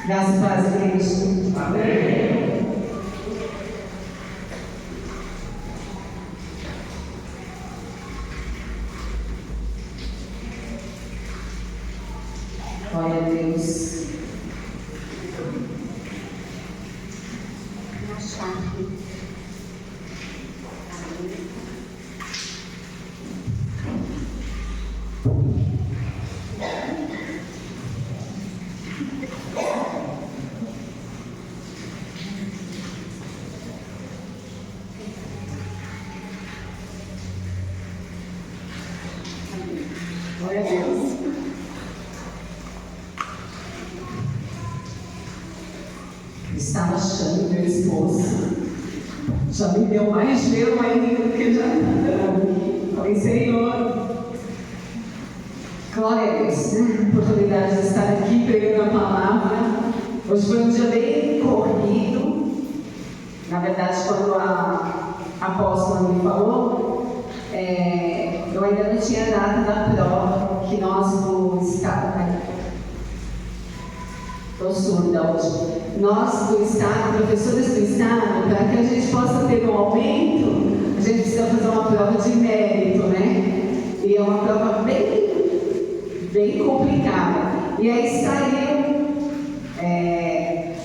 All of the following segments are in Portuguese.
Graças e paz, igreja. Amém. Glória a Deus. Glória a Deus. Estava achando meu esposo. Já me deu mais gelo ainda do que já está. Falei, Senhor, glória a Deus, né? Oportunidade de estar aqui pregando a palavra. Hoje foi um dia bem corrido. Na verdade, quando a apóstola me falou, eu ainda não tinha data da prova que nós do Estado, estou surda hoje, nós do Estado, professores do Estado, para que a gente possa ter um aumento, a gente precisa fazer uma prova de mérito, né? E é uma prova bem complicada. E aí saiu,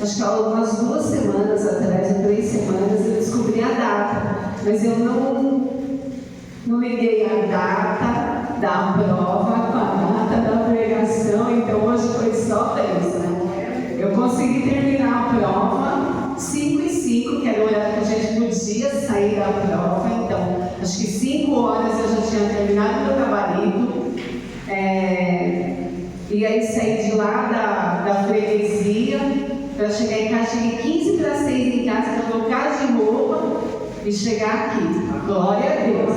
acho que há umas 2 semanas atrás, ou 3 semanas, eu descobri a data, mas eu não liguei a data da prova com a data da pregação, então hoje foi só bênção, né? Eu consegui terminar a prova 5h05, que era o horário que a gente podia sair da prova, então acho que 5 horas eu já tinha terminado meu gabarito, e aí saí de lá da freguesia para chegar em casa, cheguei 15 para 6 em casa para trocar de roupa e chegar aqui. Glória a Deus.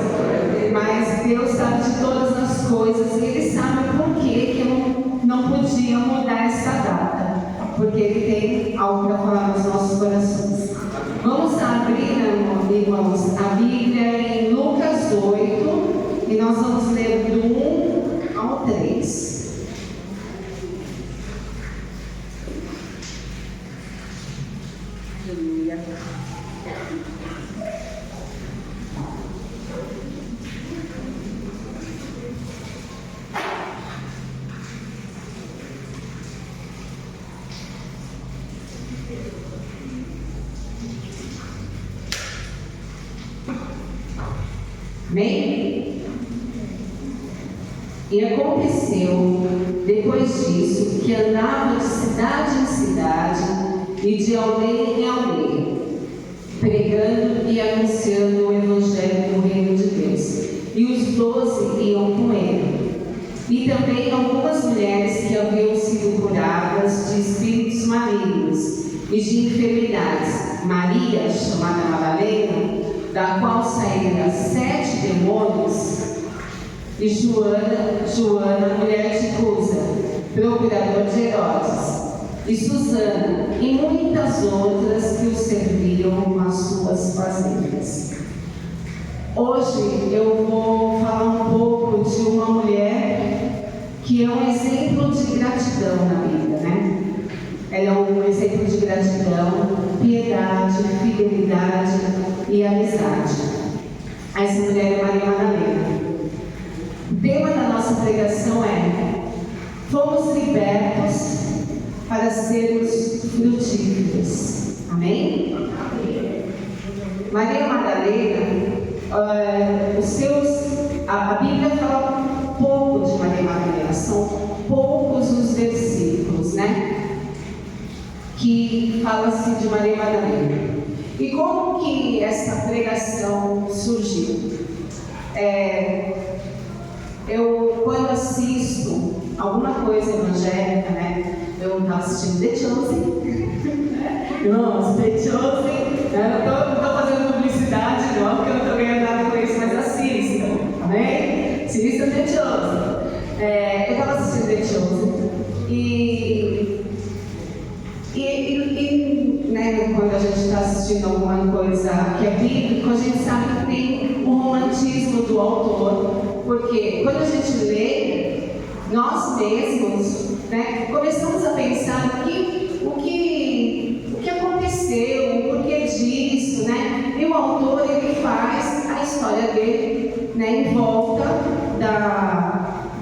Mas Deus sabe de todas as coisas e Ele sabe por que eu não podia mudar essa data, porque Ele tem algo para falar nos nossos corações. Vamos abrir, irmãos, a Bíblia em Lucas 8 e nós vamos ler do 1 ao 3. Aleluia. Amém? E aconteceu, depois disso, que andava de cidade em cidade e de aldeia em aldeia, pregando e anunciando o Evangelho do Reino de Deus. E os 12 iam com ele. E também algumas mulheres que haviam sido curadas de espíritos malignos e de enfermidades. Maria, chamada Madalena, da qual saíram 7 demônios, e Joana, mulher de Cusa, procurador de Herodes, e Susana, e muitas outras que o serviam nas suas fazendas. Hoje eu vou falar um pouco de uma mulher que é um exemplo de gratidão na vida, né? Ela é um exemplo de gratidão, piedade, fidelidade e amizade. Essa mulher é Maria Madalena. O tema da nossa pregação é: fomos libertos para sermos frutíferos. Amém? Maria Madalena, a Bíblia fala pouco de Maria Madalena, são poucos os versículos, né? Que fala-se de Maria Madalena. E como que essa pregação surgiu? Eu, quando assisto alguma coisa evangélica, né? Eu estava assistindo The Chosen. Irmãos, The Chosen. Não estou fazendo publicidade, não, porque eu não estou ganhando nada com isso, mas assistam. Amém? Assistam The Chosen. Eu estava assistindo The Chosen. Né, quando a gente está assistindo alguma coisa que é bíblica, a gente sabe que tem o romantismo do autor, porque quando a gente lê, nós mesmos, né, começamos a pensar o né, em volta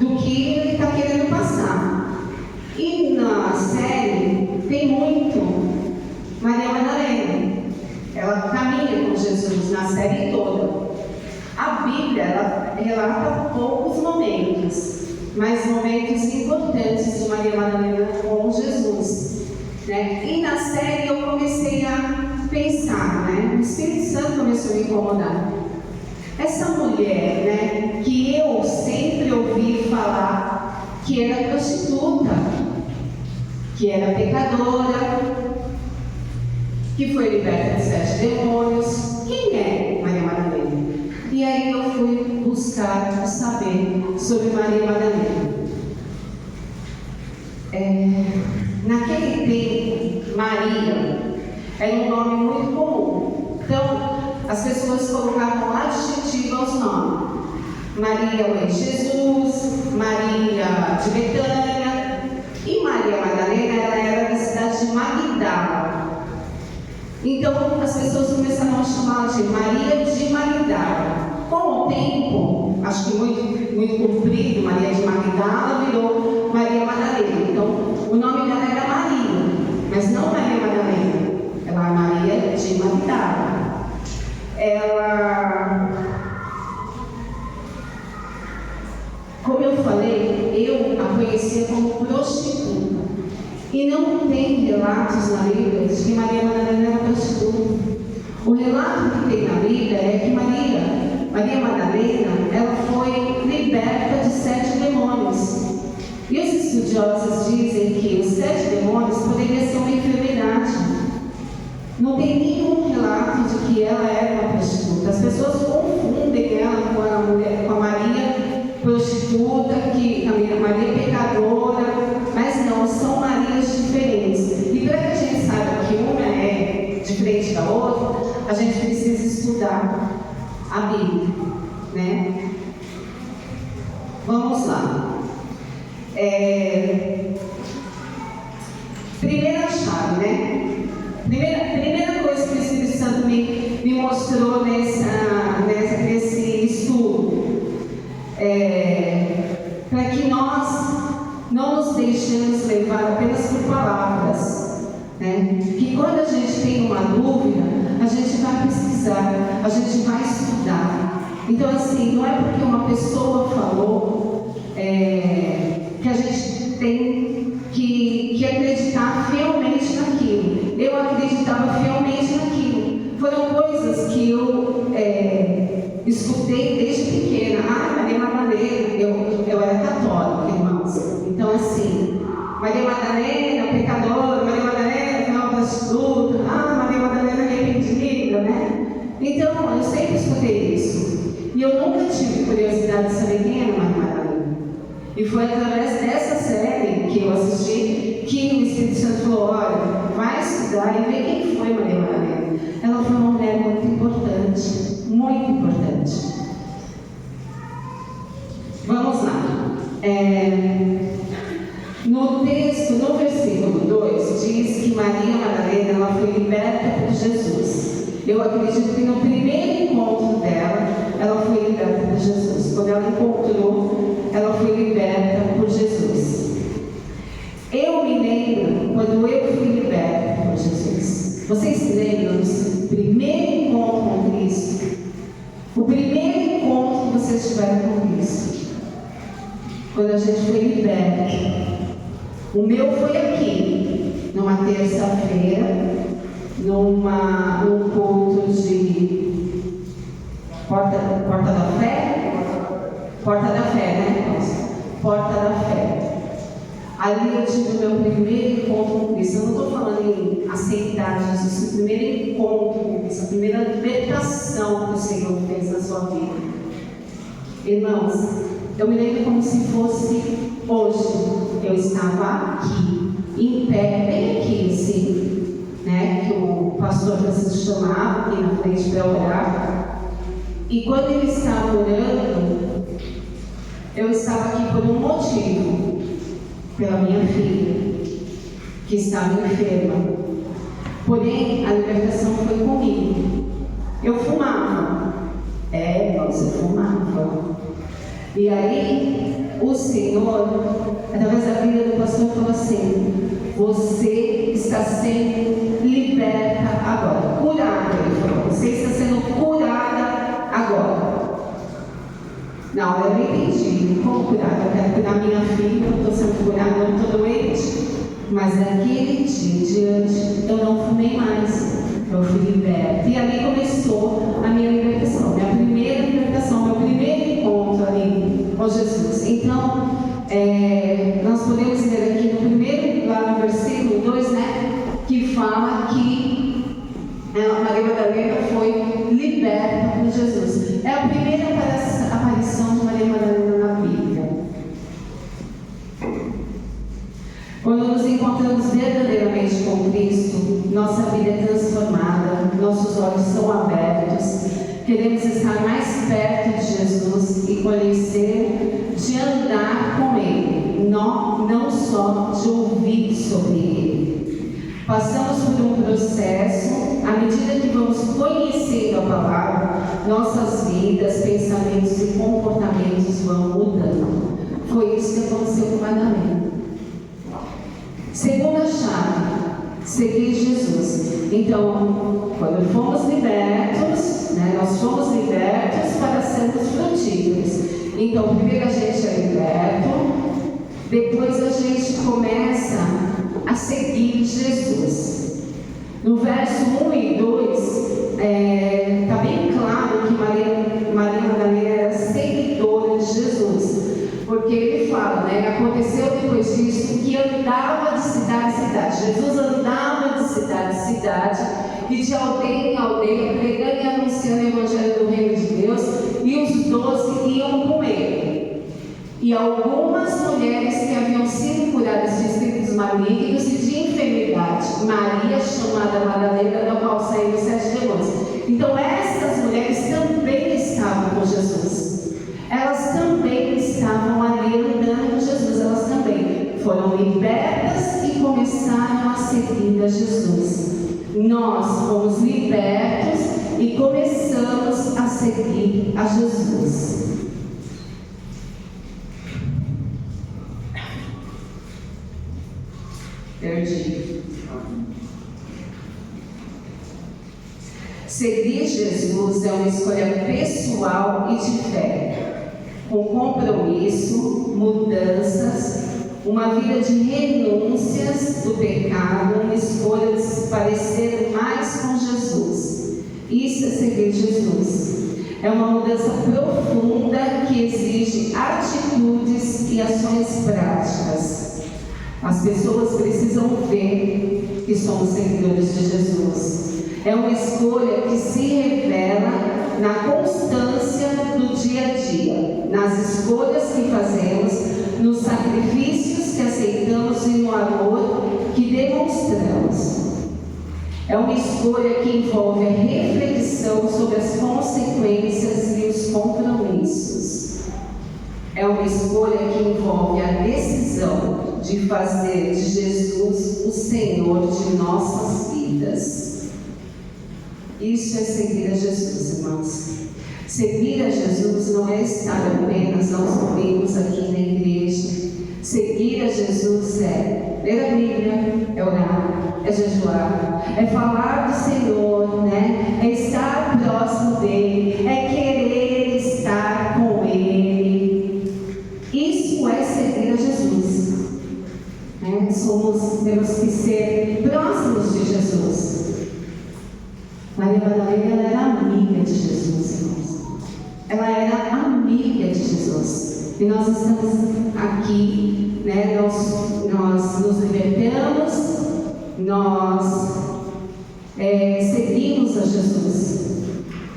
do que ele está querendo passar. E na série tem muito Maria Madalena. Ela caminha com Jesus na série toda. A Bíblia, ela relata poucos momentos, mas momentos importantes de Maria Madalena com Jesus, né? E na série eu comecei a pensar, né? O Espírito Santo começou a me incomodar. Essa mulher, né, que eu sempre ouvi falar que era prostituta, que era pecadora, que foi liberta de 7 demônios. Quem é Maria Madalena? E aí eu fui buscar saber sobre Maria Madalena. Naquele tempo, Maria era um nome muito comum. Então, as pessoas colocavam adjetivo aos nomes. Maria, mãe de Jesus, Maria de Betânia. E Maria Madalena, ela era da cidade de Magdala. Então, as pessoas começaram a chamar de Maria de Magdala. Com o tempo, acho que muito comprido, Maria de Magdala virou Maria Madalena. Então, o nome dela era Maria, mas não Maria Madalena. Ela é Maria de Magdala. Ela, como eu falei, eu a conhecia como prostituta. E não tem relatos na Bíblia de que Maria Madalena era prostituta. O relato que tem na Bíblia é que Maria Madalena, ela foi liberta de 7 demônios. E os estudiosos dizem que os 7 demônios poderiam ser uma enfermidade. Não tem nenhum relato de que ela era uma prostituta. As pessoas confundem ela com a Maria prostituta, a Maria pecadora, mas não, são Marias diferentes. E para que a gente saiba que uma é diferente da outra, a gente precisa estudar a Bíblia, né? Vamos lá. Primeira chave, né? Primeira coisa que o Espírito Santo me mostrou nesse estudo, para que nós não nos deixemos levar apenas por palavras, né? Que quando a gente tem uma dúvida, a gente vai pesquisar, a gente vai estudar. Então, assim, não é porque uma pessoa falou que a gente tem que acreditar fielmente naquilo. Eu acreditava fielmente naquilo. Foram coisas que eu escutei desde pequena. Maria Madalena, eu era católica, irmãos. Então, assim, Maria Madalena, pecadora, Maria Madalena, final prostituta, Maria Madalena arrependida, né? Então, eu sempre escutei isso. E eu nunca tive curiosidade de saber quem era Maria Madalena. E foi através dessa série que eu assisti que o Espírito Santo falou: olha, vai estudar e ver quem foi Maria Madalena. Ela foi uma mulher muito importante, muito importante. Vamos lá. No texto, no versículo 2, diz que Maria Madalena ela foi liberta por Jesus. Eu acredito que no primeiro encontro dela, ela foi liberta por Jesus. Quando ela encontrou, ela foi liberta por Jesus. Eu me lembro quando eu fui liberta por Jesus. Vocês se lembram do primeiro encontro com Cristo? O primeiro encontro que vocês tiveram com Cristo? Quando a gente foi liberta. O meu foi aqui, numa terça-feira, num culto de Porta da Fé? Porta da Fé, né? Porta da Fé. Ali eu tive o meu primeiro encontro com Cristo. Eu não estou falando em aceitar Jesus, o primeiro encontro com Cristo, a primeira libertação que o Senhor fez na sua vida. Irmãos, eu me lembro como se fosse hoje. Eu estava aqui, em pé, bem aqui, assim, né? Que o pastor Francisco chamava aqui na frente para orar. E quando ele estava orando, eu estava aqui por um motivo, pela minha filha, que estava enferma. Porém, a libertação foi comigo. Eu fumava. Irmãos, eu fumava. E aí, o Senhor, através da vida do pastor, falou assim: você está sendo liberta agora, curada. Ele falou: você está sendo curada agora. Na hora eu não entendi como curada. Eu quero curar minha filha, eu estou sendo curada, eu estou doente. Mas daquele dia em diante, eu não fumei mais. Eu fui liberta. E ali começou a minha libertação, minha primeira libertação, meu primeiro encontro ali com Jesus. Então, nós podemos ver aqui no primeiro, lá no versículo 2, né, que fala que Maria Madalena foi liberta por Jesus. É a primeira aparição de Maria Madalena na Bíblia. Quando nos encontramos verdadeiramente com Cristo, nossa vida é transformada, nossos olhos são abertos, queremos estar mais perto de Jesus e conhecer, de andar com Ele, não só de ouvir sobre Ele. Passamos por um processo, à medida que vamos conhecendo a palavra, nossas vidas, pensamentos e comportamentos vão mudando. Foi isso que aconteceu com Madalena. Segunda chave, seguir Jesus. Então, quando fomos libertos, nós fomos libertos para sermos frutíferos. Então, primeiro a gente é liberto, depois a gente começa a seguir Jesus. No verso 1 e 2, está bem claro que Maria Madalena era seguidora de Jesus. Porque ele fala, aconteceu depois disso que andava de cidade em cidade. Jesus andava de cidade em cidade e de aldeia em aldeia, pregando e anunciando o Evangelho do Reino de Deus, e os 12 iam com ele. E algumas mulheres que haviam sido curadas de espíritos malignos e de enfermidade, Maria, chamada Madalena, da qual saíram 7 demônios. Então essas mulheres também estavam com Jesus. Elas também estavam ali andando com Jesus, elas também foram libertas e começaram a seguir a Jesus. Nós fomos libertos e começamos a seguir a Jesus. Perdi. Seguir Jesus é uma escolha pessoal e de fé, com compromisso, mudanças, uma vida de renúncias do pecado, uma escolha de se parecer mais com Jesus. Isso é seguir Jesus. É uma mudança profunda que exige atitudes e ações práticas. As pessoas precisam ver que somos seguidores de Jesus. É uma escolha que se revela na constância do dia a dia, nas escolhas que fazemos, nos sacrifícios que aceitamos e no amor que demonstramos. É uma escolha que envolve a reflexão sobre as consequências e os compromissos. É uma escolha que envolve a decisão de fazer de Jesus o Senhor de nossas vidas. Isso é seguir a Jesus, irmãos. Seguir a Jesus não é estar apenas aos domingos aqui na igreja. Seguir a Jesus é ler a Bíblia, é orar, é jejuar, é falar do Senhor, é estar próximo dEle, é querer estar com Ele. Isso é seguir a Jesus. Temos que ser próximos de Jesus. Maria Madalena era amiga de Jesus, irmãos. Ela era amiga de Jesus. E nós estamos aqui, nós nos libertamos, nós seguimos a Jesus.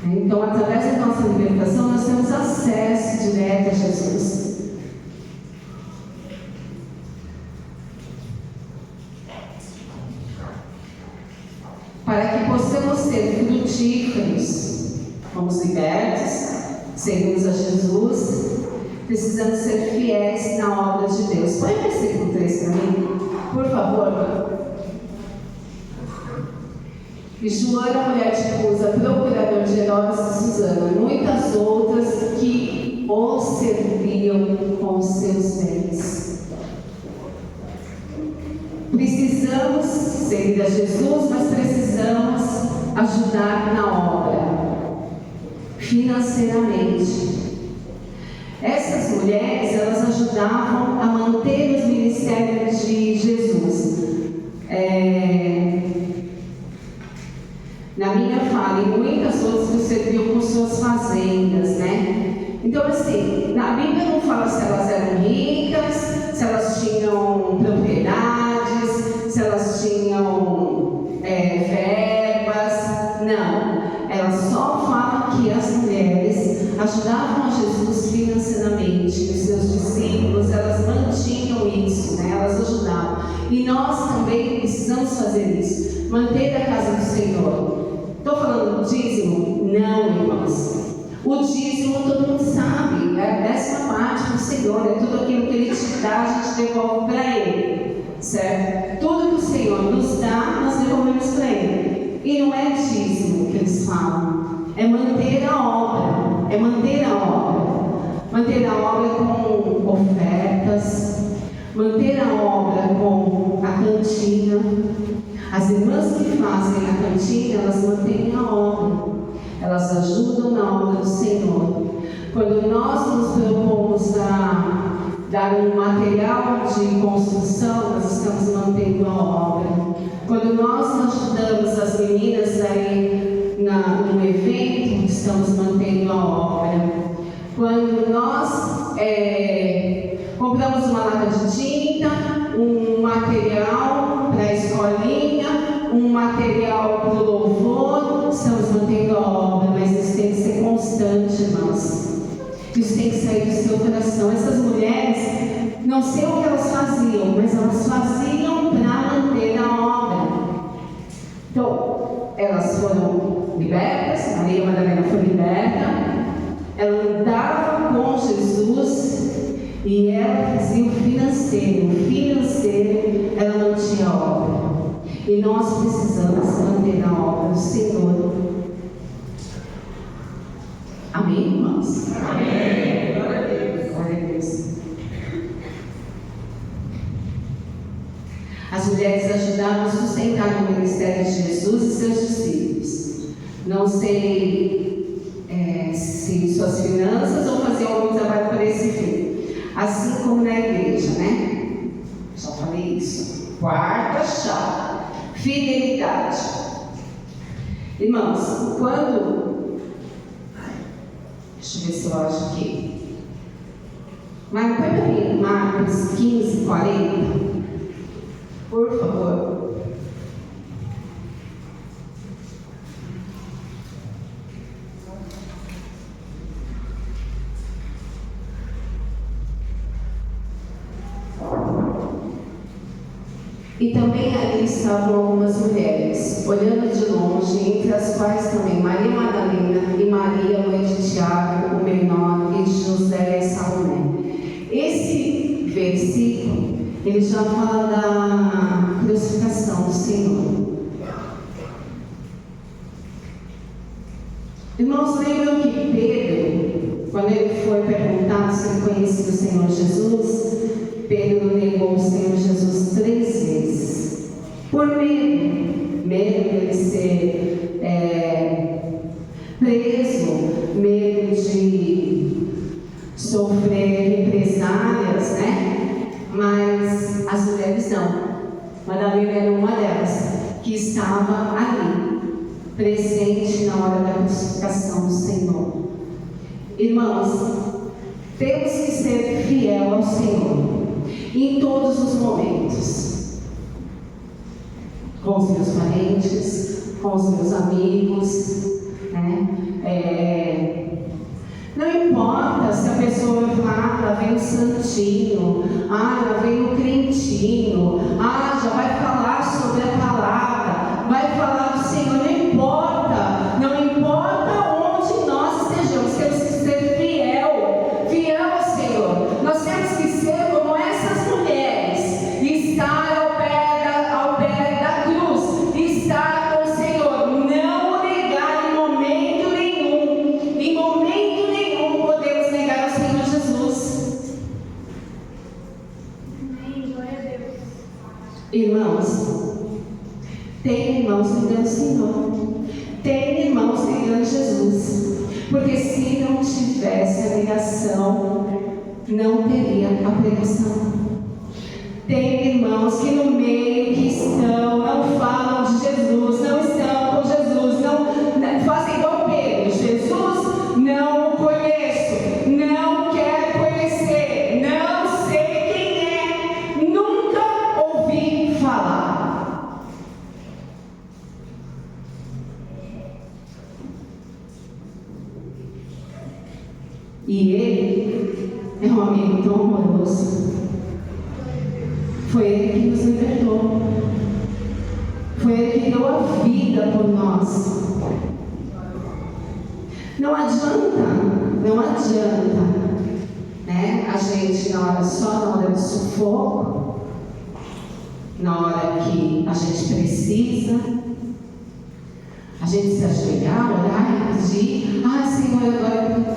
Então, através da nossa libertação, nós temos acesso direto a Jesus. Para que possamos ser frutíferos, fomos libertos, seguimos a Jesus, precisamos ser fiéis na obra de Deus. Põe o versículo 3 para mim, por favor. E Joana, mulher de Cusa, procurador de Herodes e Susana, muitas outras que o serviam com seus bens. Precisamos seguir a Jesus, mas precisamos ajudar na obra, financeiramente. Essas mulheres, elas ajudavam a manter os ministérios de Jesus. Na minha fala, e muitas outras que serviam com suas fazendas, né? Então, assim, a Bíblia não fala se elas eram ricas, se elas tinham propriedades, se elas tinham verbas, não. Ela só fala que as mulheres ajudavam a Jesus financeiramente, os seus discípulos, elas mantinham isso, né? Elas ajudavam. E nós também precisamos fazer isso, manter a casa do Senhor. Estou falando do dízimo? Não, irmãos. O dízimo todo mundo sabe, é a 10ª parte do Senhor, é tudo aquilo que Ele te dá, a gente devolve para Ele, certo? Tudo que o Senhor nos dá, nós devolvemos para Ele. E não é dízimo que eles falam, é manter a obra, manter a obra com ofertas, manter a obra com a cantina. As irmãs que fazem a cantina, elas mantêm a obra, elas ajudam na obra do Senhor. Quando nós nos propomos a dar um material de construção, nós estamos mantendo a obra. Quando nós ajudamos as meninas aí no evento, estamos mantendo a obra. Quando nós compramos uma lata de tinta, um material para a escolinha, um material para o louvor, estamos mantendo a obra, mas isso tem que ser constante, irmãos. Isso tem que sair do seu coração. Essas mulheres, não sei o que elas faziam, mas elas faziam para manter a obra. Então, elas foram libertas, Maria Madalena foi liberta, ela andava com Jesus e ela fazia o financeiro, ela mantinha a obra. E nós precisamos manter a obra do Senhor. Amém, irmãos? Amém. Glória a Deus. Glória a Deus. As mulheres ajudaram a sustentar o ministério de Jesus e seus discípulos. Não sei se suas finanças ou fazer algum trabalho para esse fim. Assim como na igreja, né? Já falei isso. Quarta chave. Fidelidade. Irmãos, quando... Deixa eu ver se eu acho aqui. Mas põe para mim Marcos 15, 40. Por favor. E também ali estavam algumas mulheres, olhando de longe, entre as quais também Maria Madalena e Maria, mãe de Tiago, o menor, e de José e Salomé. Esse versículo, ele já fala da crucificação do Senhor. Irmãos, lembram que Pedro, quando ele foi perguntado se ele conhecia o Senhor Jesus, Pedro negou o Senhor Jesus 3 vezes, por medo de ele ser preso, medo de sofrer represálias, né? Mas as mulheres não. Madalena era uma delas, que estava ali, presente na hora da crucificação do Senhor. Irmãos, temos que ser fiel ao Senhor em todos os momentos, com os meus parentes, com os meus amigos, né? Não importa se a pessoa vai falar, ela vem o santinho, ela vem o crentinho, já vai falar sobre a palavra, vai falar do Senhor, não importa onde nós estejamos, temos que ser fiel ao Senhor. Nós temos que ser como essas mulheres, estar ao pé da cruz, estar com o Senhor, Irmãos, tem irmãos negando o Senhor, tem irmãos negando Jesus, porque se não tivesse a negação, não teria a pregação. Tem irmãos que no meio que estão, não falam de Jesus, não estão com Jesus, não fazem igual Pedro. Jesus, não o conheço, não quero conhecer, não sei quem é, nunca ouvi falar. E ele é um amigo tão amoroso. Foi Ele que nos libertou. Foi Ele que deu a vida por nós. Não adianta, né? A gente só na hora do sufoco, na hora que a gente precisa, a gente se ajoelhar, orar e pedir: Senhor, agora.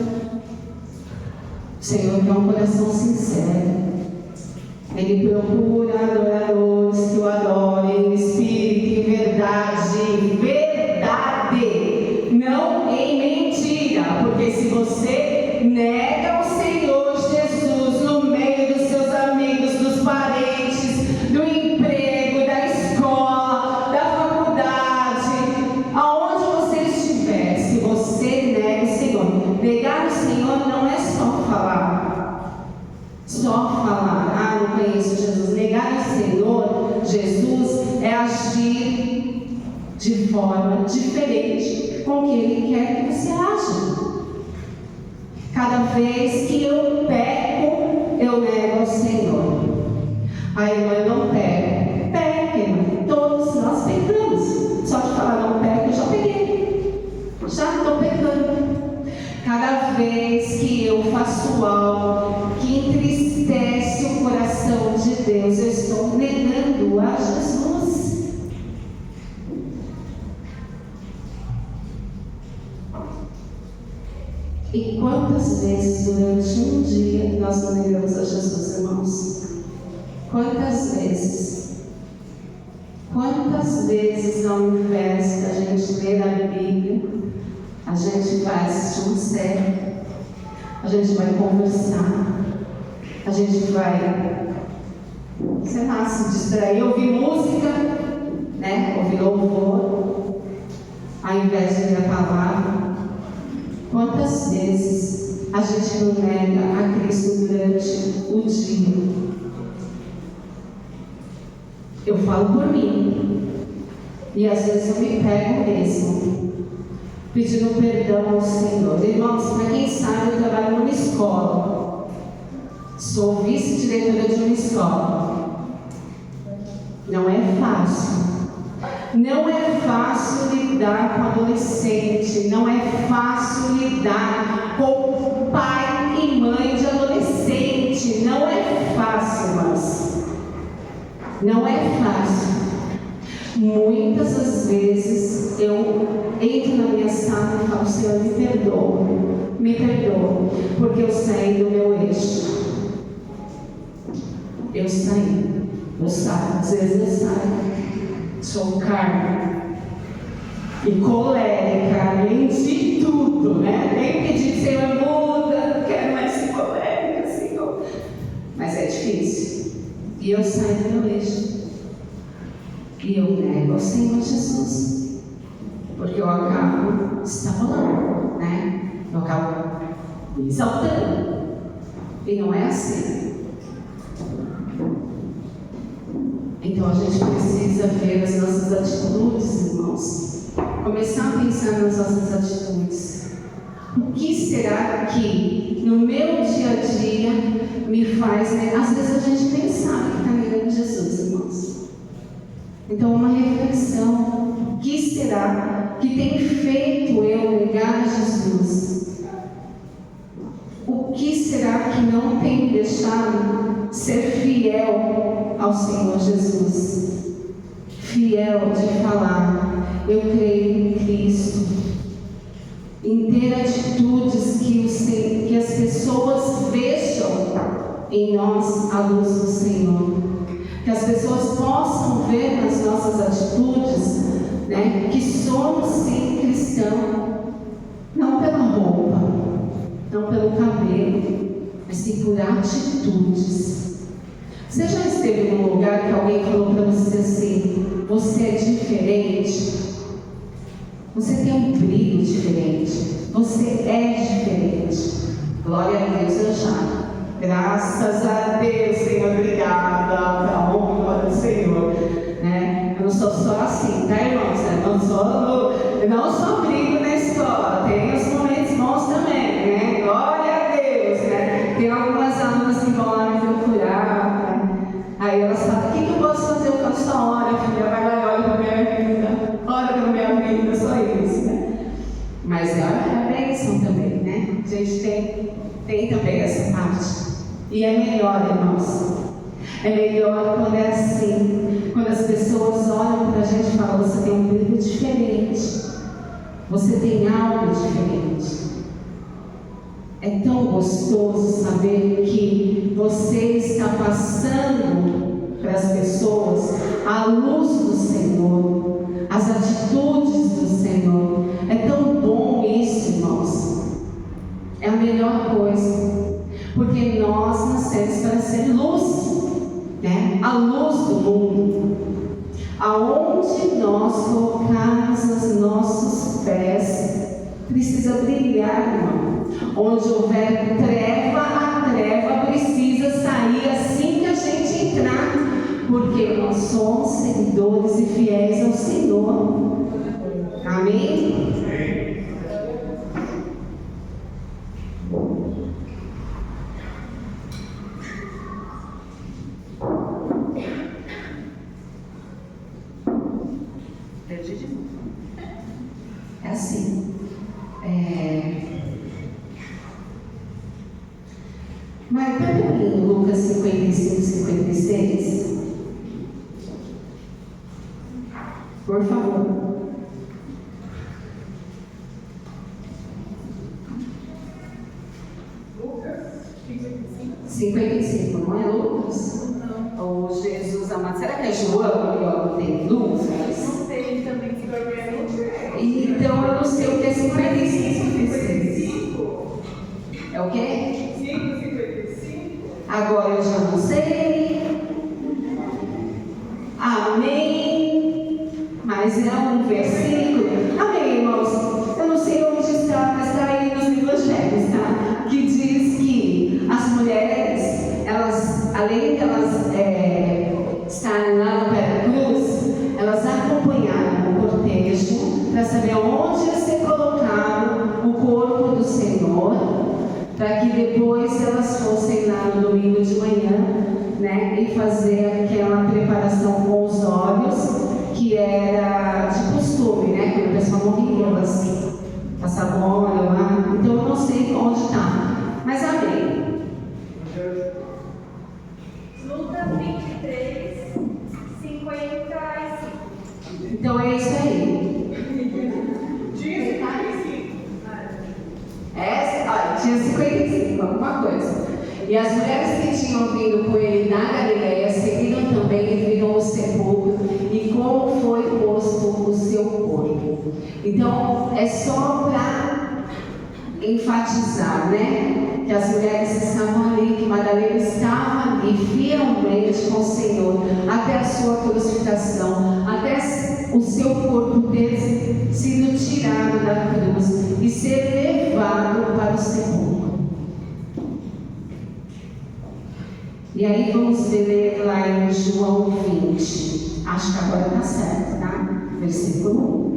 O Senhor quer um coração sincero. Ele procura adoradores que o adorem em espírito e em verdade, não em mentira, porque se você nega o Senhor Jesus no meio dos seus amigos, dos parentes, do emprego, da escola, da faculdade, aonde você estiver, se você nega o Senhor, negar o Senhor não é só falar, não conheço Jesus. Negar o Senhor Jesus é agir de forma diferente com o que Ele quer que você haja. Cada vez que eu peco, eu nego o Senhor. Irmã, eu não pego. Peca, irmã. Todos nós pecamos. Só de falar não peco, eu já peguei. Já estou pecando. Cada vez que eu faço algo que entristece o coração de Deus, eu estou negando a Jesus. E quantas vezes durante um dia nós não negamos a Jesus, irmãos? Quantas vezes? Quantas vezes ao invés da gente ler a Bíblia, a gente vai assistir uma série, a gente vai conversar, a gente vai, sei lá, se distrair, ouvir música, né? Ouvir louvor, ao invés de ler a palavra. Quantas vezes a gente não nega a Cristo durante o dia? Eu falo por mim, e às vezes eu me pego mesmo, pedindo perdão ao Senhor. Irmãos, para quem sabe, eu trabalho numa escola. Sou vice-diretora de uma escola. Não é fácil. Não é fácil lidar com adolescente. Não é fácil lidar com pai e mãe de adolescente. Não é fácil, irmãos. Não é fácil. Muitas das vezes eu entro na minha sala e falo: Senhor, me perdoa, porque eu saí do meu eixo. Eu saio, às vezes eu saio, sou carne e colérica, além de tudo, né? Nem pedir: Senhor, muda, não quero mais ser colérica, Senhor. Mas é difícil, e eu saio do meu eixo. E eu nego ao Senhor Jesus, porque eu acabo extrapolando, né? Eu acabo me exaltando. E não é assim. Então a gente precisa ver as nossas atitudes, irmãos. Começar a pensar nas nossas atitudes. O que será que no meu dia a dia me faz, né? Às vezes a gente nem sabe que está negando Jesus, irmãos. Então, uma reflexão: o que será que tem feito eu negar Jesus? O que será que não tem me deixado ser fiel ao Senhor Jesus? Fiel de falar: eu creio em Cristo, em ter atitudes que as pessoas vejam em nós a luz do Senhor, que as pessoas possam nossas atitudes, né, que somos sim cristãos, não pela roupa, não pelo cabelo, mas sim por atitudes. Você já esteve num lugar que alguém falou para você assim: você é diferente? Você tem um brilho diferente, você é diferente. Glória a Deus, eu já. Graças a Deus, Senhor, obrigada, para honra do Senhor. Né? Eu não sou só assim, tá, irmãos? Eu não só brigo na escola, tem os momentos bons também, né? Glória a Deus, né? Tem algumas alunas que vão lá me procurar, né? Aí elas falam: o que eu posso fazer? Eu falo: só ora, filha, vai lá e ora para minha vida, ora para minha vida, só isso, né? Mas é a bênção também, né? A gente tem também essa parte. E é melhor, irmãos. É melhor quando é assim. Quando as pessoas olham para a gente e falam: você tem um brilho diferente. Você tem algo diferente. É tão gostoso saber que você está passando para as pessoas a luz do Senhor, as atitudes do Senhor. É tão bom isso, irmãos. É a melhor coisa, porque nós nascemos para ser luz, né? A luz do mundo. Aonde nós colocarmos os nossos pés, precisa brilhar, irmão. Onde houver treva, a treva precisa sair assim que a gente entrar, porque nós somos seguidores e fiéis ao Senhor. Amém? É assim. Mas para mim, Lucas 55, 56. Por favor. Lucas 55, não é Lucas? Não. Ou Jesus amado. Será que é João ali, ó, tem Lucas? Não sei também se vai ver. Então eu não sei o que é 55. 55. É o quê? 5,55. Agora eu já não sei. Amém. Mas é um versículo. Amém, irmãos. Eu não sei onde está, mas está aí nos evangelhos, tá? Que diz que as mulheres, elas, além de elas estarem lá no pé da cruz, elas acompanharam o cortejo para saber onde ia ser colocado o corpo do Senhor, para que depois elas fossem lá no domingo de manhã, né, e fazer aquela preparação com os olhos, que era de costume, né, quando a pessoa morria, elas passavam óleo lá. Então eu não sei onde está, mas amém. Lucas 23, 55. Então é isso aí. Tinha 55, alguma coisa. E as mulheres que tinham vindo com ele na Galileia seguiram também e viram o sepulcro e como foi posto o seu corpo. Então é só para enfatizar, né? Que as mulheres estavam ali, que Madalena estava ali fielmente com o Senhor até a sua crucificação, até o seu corpo ter sido tirado da cruz e ser levado para o sepulcro. E aí vamos ler lá em João 20. Acho que agora está certo, tá? Versículo 1.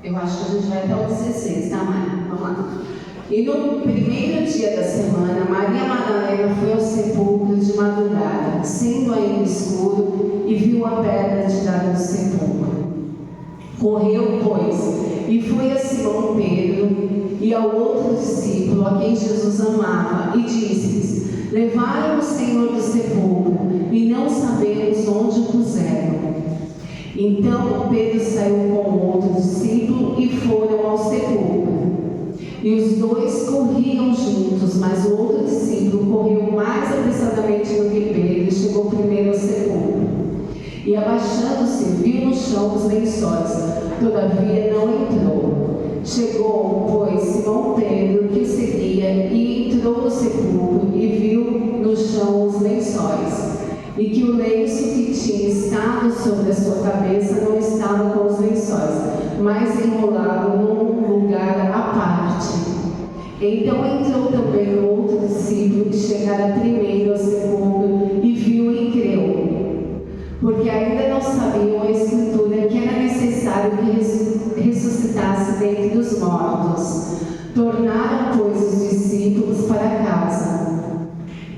Eu acho que a gente vai até o 16, tá, Maria? Vamos lá. E no primeiro dia da semana, Maria Madalena foi ao sepulcro de madrugada, sendo ainda escuro, e viu a pedra tirada do sepulcro. Correu, pois, e foi a Simão Pedro e ao outro discípulo a quem Jesus amava, e disse-lhes: levaram o Senhor do sepulcro, e não sabemos onde o puseram. Então Pedro saiu com o outro discípulo e foram ao sepulcro. E os dois corriam juntos, mas o outro discípulo correu mais apressadamente do que Pedro e chegou primeiro ao sepulcro. E abaixando-se, viu no chão os lençóis, todavia não entrou. Chegou, pois, Simão Pedro, que o seguia, e entrou no sepulcro e viu no chão os lençóis, e que o lenço que tinha estado sobre a sua cabeça não estava com os lençóis, mas enrolado num lugar à parte. Então entrou também o outro discípulo que chegara primeiro ao sepulcro e viu e creu, porque ainda não sabiam a Escritura que era necessário que ressuscitasse dentre os mortos. Tornaram, pois, os discípulos para casa.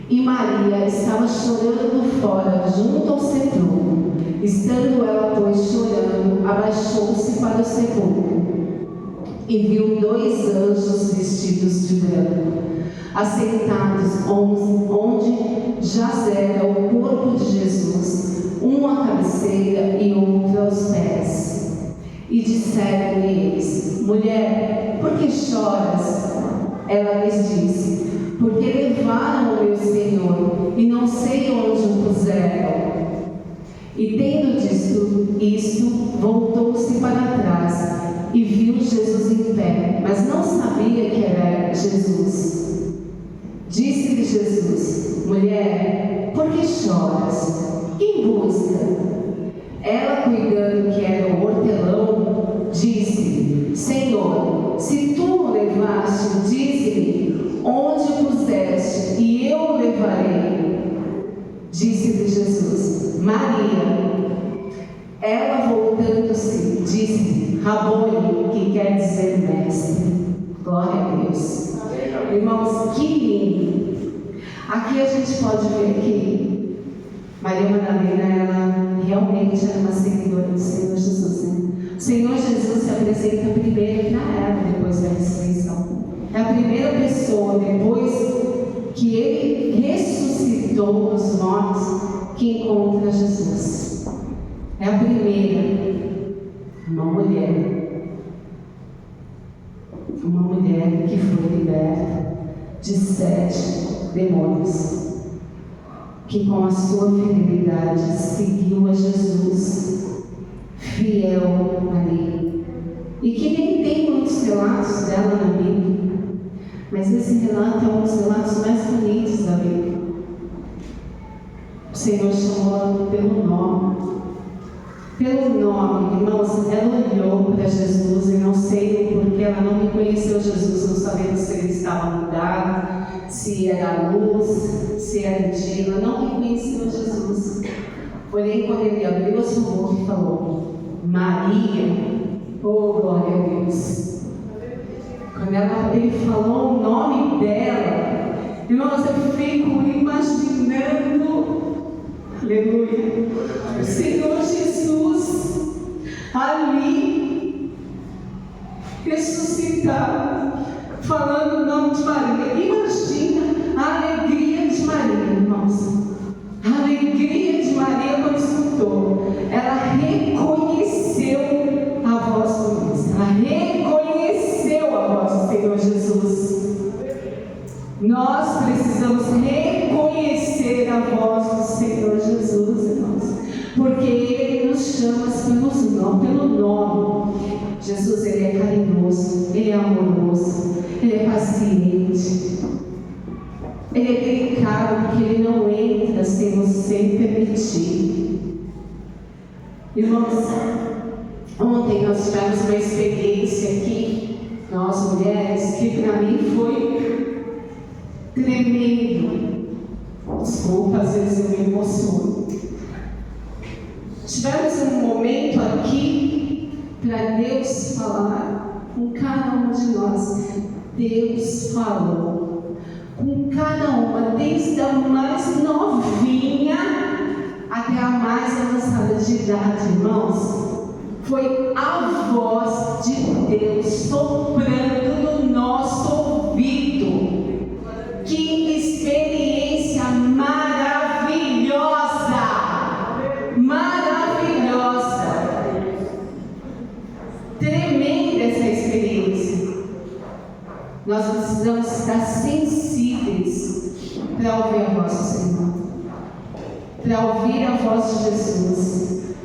E Maria estava chorando fora, junto ao sepulcro. Estando ela, pois, chorando, abaixou-se para o sepulcro e viu 2 anjos vestidos de branco, assentados onde jazera o corpo de Jesus, um à cabeceira e outro aos pés. E disseram-lhe eles: mulher, por que choras? Ela lhes disse: porque levaram o meu Senhor, e não sei onde o puseram. E tendo dito isto, voltou-se para trás, e viu Jesus em pé, mas não sabia que era Jesus. Disse-lhe Jesus: mulher, por que choras? Quem busca? Ela, cuidando que era o hortelão, disse: Senhor, se tu o levaste, dize-me onde o puseste, e eu o levarei. Disse-lhe Jesus: Maria. Ela, voltando-se, disse: Rabone, que quer dizer mestre. Glória a Deus. Irmãos, que lindo. Aqui a gente pode ver que Maria Madalena, ela realmente era uma seguidora do Senhor Jesus, né? O Senhor Jesus se apresenta primeiro para ela, depois da ressurreição. É a primeira pessoa, depois que ele ressuscitou dos mortos, que encontra Jesus. É a primeira. Uma mulher que foi liberta de 7 demônios, que com a sua fidelidade seguiu a Jesus, fiel ali, e que nem tem muitos relatos dela na Bíblia, mas esse relato é um dos relatos mais bonitos da Bíblia. O Senhor chamou ela pelo nome. Pelo nome, irmãos, ela olhou para Jesus, e não sei porque ela não reconheceu Jesus, não sabendo se ele estava mudado, se era luz, se era dia, ela não reconheceu Jesus. Porém, quando ele abriu a sua boca e falou: Maria, oh glória a Deus. Quando ele falou o nome dela, irmãos, eu fico imaginando, aleluia, o Senhor Jesus ali, ressuscitado, falando o nome de Maria. Imagina a alegria de Maria, irmãos. A alegria de Maria quando escutou. Ela reconheceu a voz do Cristo. Ela reconheceu a voz do Senhor Jesus. Nós precisamos reconhecer a voz do Senhor Jesus, irmãos, porque Ele nos chama pelo nome. Jesus, Ele é carinhoso, Ele é amoroso, Ele é paciente, Ele é delicado, porque Ele não entra sem você permitir. Irmãos, ontem nós tivemos uma experiência aqui, nós mulheres, que para mim foi tremendo. Desculpa, às vezes eu me emociono. Tivemos um momento aqui para Deus falar com cada uma de nós. Deus falou com cada uma desde a mais novinha até a mais avançada de idade, irmãos. Foi a voz de Deus soprando no nosso ouvido. Que experiência maravilhosa! Maravilhosa! Tremenda essa experiência. Nós precisamos estar sensíveis para ouvir a voz do Senhor, para ouvir a voz de Jesus,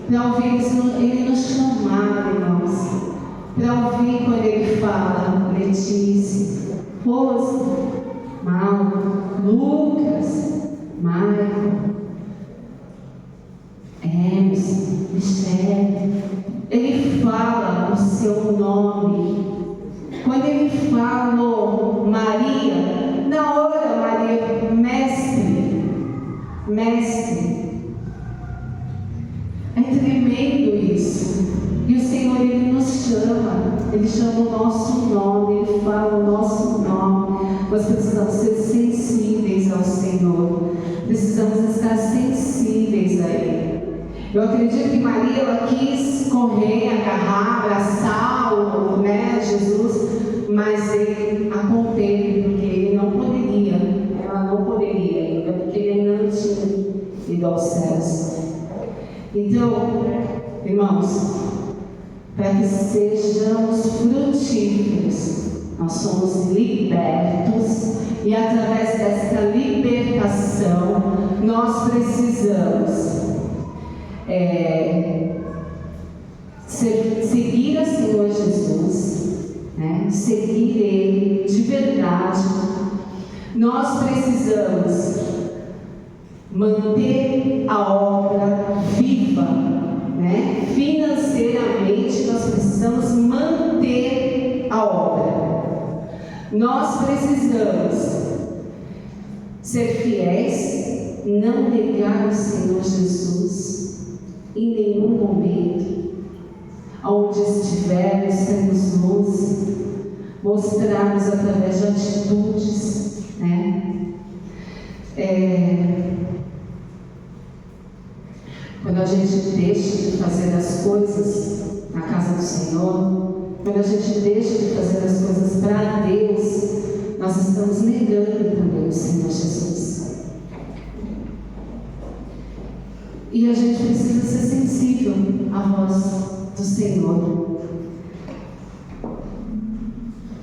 para ouvir Ele nos chamar, irmãos, para ouvir quando Ele fala: Letícia, Rosa, Mauro, Lucas, Maio, Emerson, Michele. Ele fala o seu nome. Quando Ele falou Maria, na hora Maria, mestre, é tremendo isso. E o Senhor, Ele nos chama, Ele chama o nosso nome, Ele fala o nosso nome. Nós precisamos ser sensíveis ao Senhor, precisamos estar sensíveis a Ele. Eu acredito que Maria, ela quis correr, agarrar, abraçar Jesus, mas Ele a conteve, porque Ele não poderia, ela não poderia ainda, porque Ele ainda não tinha ido aos céus. Então, irmãos, para que sejamos frutíferos, nós somos libertos, e através desta libertação, nós precisamos seguir a Senhor Jesus, seguir Ele de verdade. Nós precisamos manter a obra viva, financeiramente nós precisamos manter a obra. Nós precisamos ser fiéis, não negar o Senhor Jesus em nenhum momento. Aonde estivermos, temos luz, mostrarmos através de atitudes, Quando a gente deixa de fazer as coisas na casa do Senhor, quando a gente deixa de fazer as coisas para Deus, nós estamos negando também o Senhor Jesus. E a gente precisa ser sensível à voz do Senhor.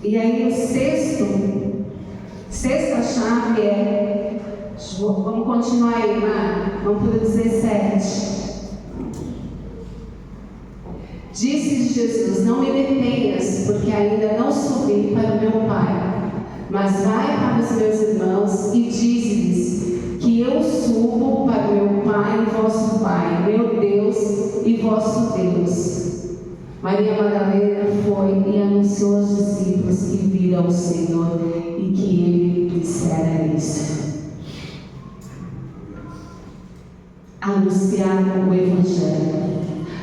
E aí sexta chave vamos continuar aí, irmã, vamos para o 17. Disse Jesus: não me detenhas, porque ainda não subi para o meu Pai, mas vai para os meus irmãos e dize-lhes que eu subo para o meu Pai e vosso Pai, meu Deus e vosso Deus. Maria Madalena foi e anunciou aos discípulos que viram o Senhor e que Ele dissera isso. Anunciar o Evangelho.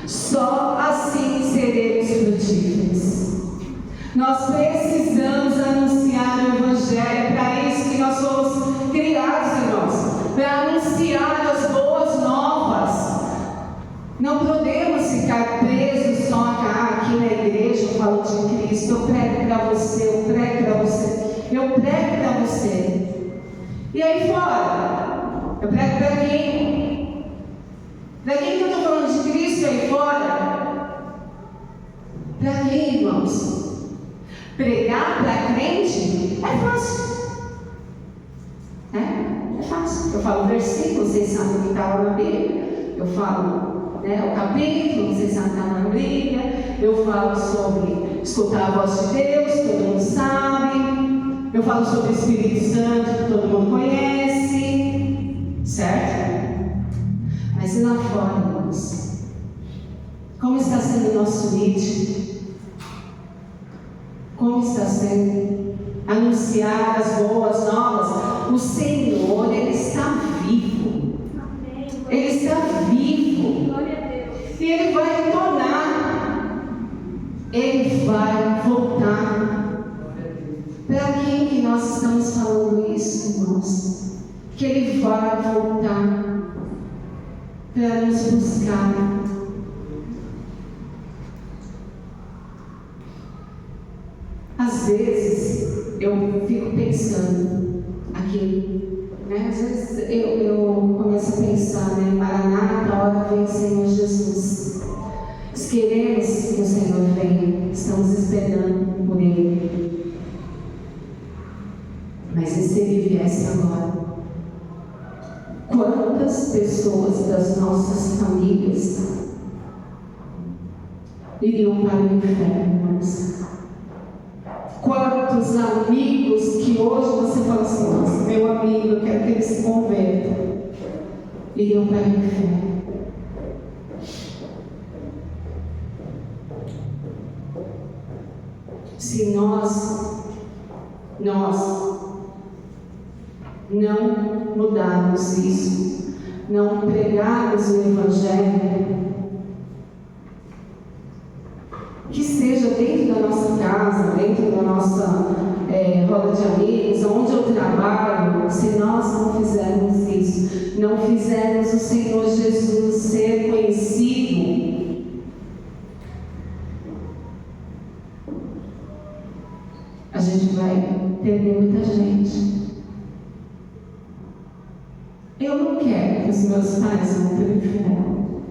Só assim seremos frutíferos. Nós precisamos anunciar o Evangelho. Para isso que nós fomos criados, irmãos, para anunciar as boas novas. Não podemos ficar presos só aqui na igreja. Eu falo de Cristo, eu prego para você, eu prego para você, eu prego para você. E aí fora, eu prego para quem? Para quem que eu estou falando de Cristo aí fora? Para quem, irmãos? Pregar para crente é fácil. É fácil. Eu falo o versículo, vocês sabem o que está lá na Bíblia. Eu falo o capítulo, vocês sabem o que está lá na Bíblia. Eu falo sobre escutar a voz de Deus, todo mundo sabe. Eu falo sobre o Espírito Santo, que todo mundo conhece. Certo? Mas e lá fora, irmãos? Como está sendo o nosso ritmo? Como está sendo anunciar as boas novas? O Senhor, Ele está vivo. Ele está vivo. E Ele vai retornar. Ele vai voltar. Para quem que nós estamos falando isso, irmãos? que Ele vai voltar para nos buscar. Às vezes eu fico pensando aqui, né? Às vezes eu começo a pensar, né? Maranata, a hora vem, Senhor Jesus. Nós queremos que o Senhor venha, estamos esperando por Ele. Mas e se Ele viesse agora? Quantas pessoas das nossas famílias iriam para o inferno, irmãos? Quantos amigos que hoje você fala assim, nossa, meu amigo, eu quero que ele se converta, iriam para o inferno. Se nós não mudarmos isso, não pregarmos o Evangelho, que seja dentro da nossa casa, dentro da nossa roda de amigos, onde eu trabalho, se nós não fizermos isso, não fizermos o Senhor Jesus ser conhecido, a gente vai perder muita gente. Eu não quero que os meus pais vão para o inferno.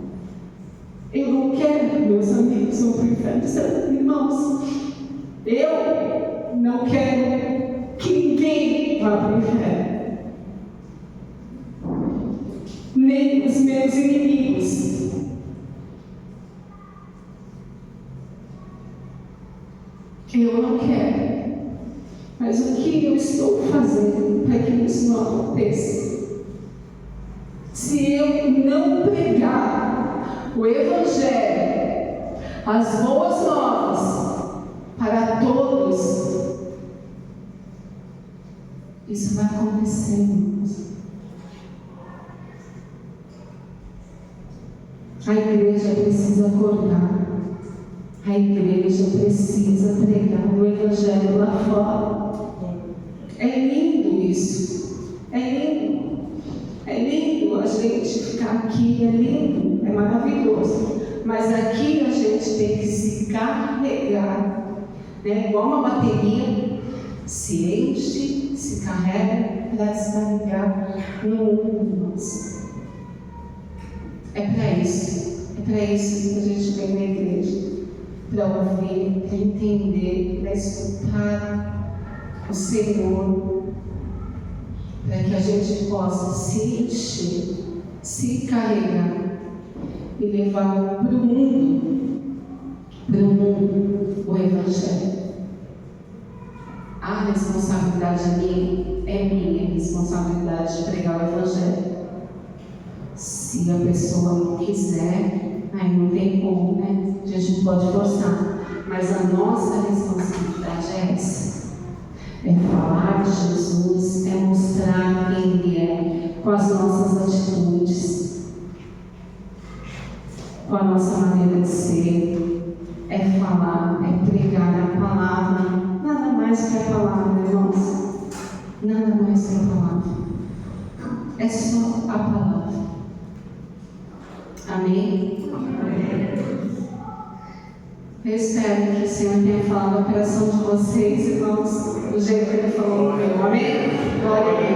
Eu não quero que meus amigos vão para o inferno. Irmãos, eu não quero que ninguém vá para o inferno. Nem os meus inimigos. Eu não quero. Mas o que eu estou fazendo para que isso não aconteça? Se eu não pregar o Evangelho, as boas novas para todos, isso vai acontecer, irmãos. A igreja precisa acordar. A igreja precisa pregar o Evangelho lá fora. É lindo isso. É lindo. É lindo a gente ficar aqui, é lindo, é maravilhoso. Mas aqui a gente tem que se carregar, né? Igual uma bateria, se enche, se carrega para descarregar no mundo nosso. É para isso que a gente vem na igreja, para ouvir, para entender, para escutar o Senhor, para que a gente possa se encher, se carregar e levar para o mundo o Evangelho. A responsabilidade é minha responsabilidade de pregar o Evangelho. Se a pessoa não quiser, aí não tem como, né? A gente não pode forçar, mas a nossa responsabilidade é essa. É falar de Jesus, é mostrar quem Ele é, com as nossas atitudes, com a nossa maneira de ser. É falar, é pregar a palavra, nada mais que a palavra, irmãos. Nada mais que a palavra. É só a palavra. Amém? Eu espero que o Senhor tenha falado no coração de vocês, irmãos, do jeito que Ele falou no meu. Amém? Glória a Deus.